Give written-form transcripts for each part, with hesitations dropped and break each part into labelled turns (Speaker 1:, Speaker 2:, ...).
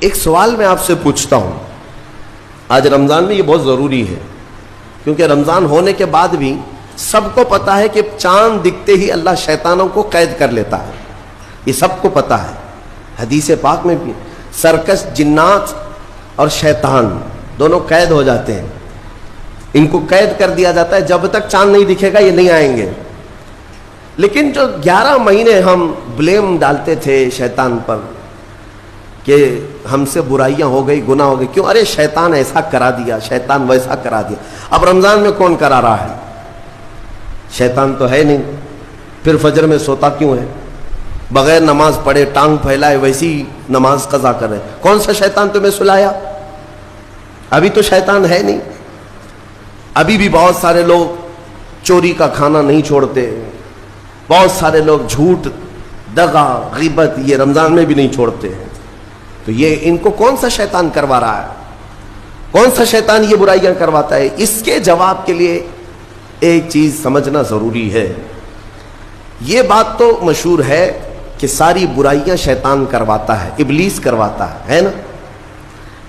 Speaker 1: ایک سوال میں آپ سے پوچھتا ہوں، آج رمضان میں یہ بہت ضروری ہے، کیونکہ رمضان ہونے کے بعد بھی سب کو پتا ہے کہ چاند دکھتے ہی اللہ شیطانوں کو قید کر لیتا ہے، یہ سب کو پتا ہے۔ حدیث پاک میں بھی سرکش جنات اور شیطان دونوں قید ہو جاتے ہیں، ان کو قید کر دیا جاتا ہے، جب تک چاند نہیں دکھے گا یہ نہیں آئیں گے۔ لیکن جو 11 مہینے ہم بلیم ڈالتے تھے شیطان پر کہ ہم سے برائیاں ہو گئی، گناہ ہو گئی، کیوں؟ ارے شیطان ایسا کرا دیا، شیطان ویسا کرا دیا۔ اب رمضان میں کون کرا رہا ہے؟ شیطان تو ہے نہیں، پھر فجر میں سوتا کیوں ہے؟ بغیر نماز پڑھے ٹانگ پھیلائے ویسی نماز قضا کر رہے، کون سا شیطان تمہیں سلایا؟ ابھی تو شیطان ہے نہیں۔ ابھی بھی بہت سارے لوگ چوری کا کھانا نہیں چھوڑتے، بہت سارے لوگ جھوٹ، دغا، غیبت یہ رمضان میں بھی نہیں چھوڑتے ہیں۔ تو یہ ان کو کون سا شیطان کروا رہا ہے؟ کون سا شیطان یہ برائیاں کرواتا ہے؟ اس کے جواب کے لیے ایک چیز سمجھنا ضروری ہے۔ یہ بات تو مشہور ہے کہ ساری برائیاں شیطان کرواتا ہے، ابلیس کرواتا ہے نا؟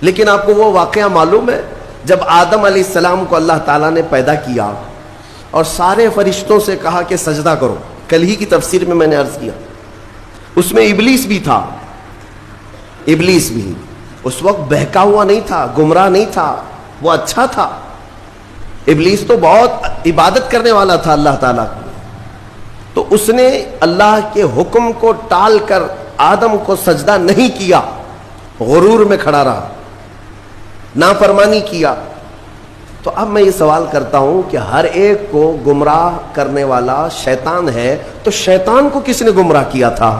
Speaker 1: لیکن آپ کو وہ واقعہ معلوم ہے جب آدم علیہ السلام کو اللہ تعالیٰ نے پیدا کیا اور سارے فرشتوں سے کہا کہ سجدہ کرو، کل ہی کی تفسیر میں نے عرض کیا، اس میں ابلیس بھی تھا۔ ابلیس بھی اس وقت بہکا ہوا نہیں تھا، گمراہ نہیں تھا، وہ اچھا تھا۔ ابلیس تو بہت عبادت کرنے والا تھا اللہ تعالیٰ کی، تو اس نے اللہ کے حکم کو ٹال کر آدم کو سجدہ نہیں کیا، غرور میں کھڑا رہا، نافرمانی کیا۔ تو اب میں یہ سوال کرتا ہوں کہ ہر ایک کو گمراہ کرنے والا شیطان ہے، تو شیطان کو کس نے گمراہ کیا تھا؟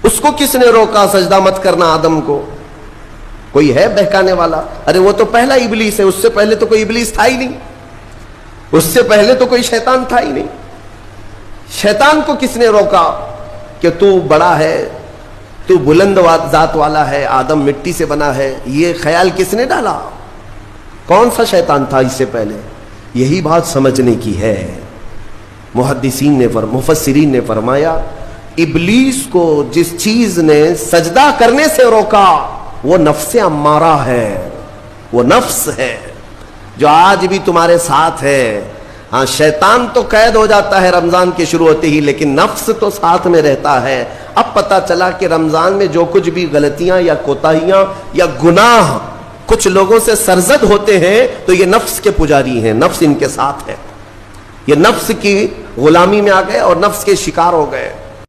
Speaker 1: اس کو کس نے روکا سجدہ مت کرنا آدم کو؟ کوئی ہے بہکانے والا؟ ارے وہ تو پہلا ابلیس ہے، اس سے پہلے تو کوئی ابلیس تھا ہی نہیں، اس سے پہلے تو کوئی شیطان تھا ہی نہیں۔ شیطان کو کس نے روکا کہ تو بڑا ہے، تو بلند ذات والا ہے، آدم مٹی سے بنا ہے؟ یہ خیال کس نے ڈالا؟ کون سا شیطان تھا اس سے پہلے؟ یہی بات سمجھنے کی ہے۔ محدثین نے مفسرین نے فرمایا ابلیس کو جس چیز نے سجدہ کرنے سے روکا وہ نفس امارہ ہے، وہ نفس ہے جو آج بھی تمہارے ساتھ ہے۔ ہاں شیطان تو قید ہو جاتا ہے رمضان کے شروع ہوتے ہی، لیکن نفس تو ساتھ میں رہتا ہے۔ اب پتا چلا کہ رمضان میں جو کچھ بھی غلطیاں یا کوتاہیاں یا گناہ کچھ لوگوں سے سرزد ہوتے ہیں تو یہ نفس کے پجاری ہیں، نفس ان کے ساتھ ہے، یہ نفس کی غلامی میں آ گئے اور نفس کے شکار ہو گئے۔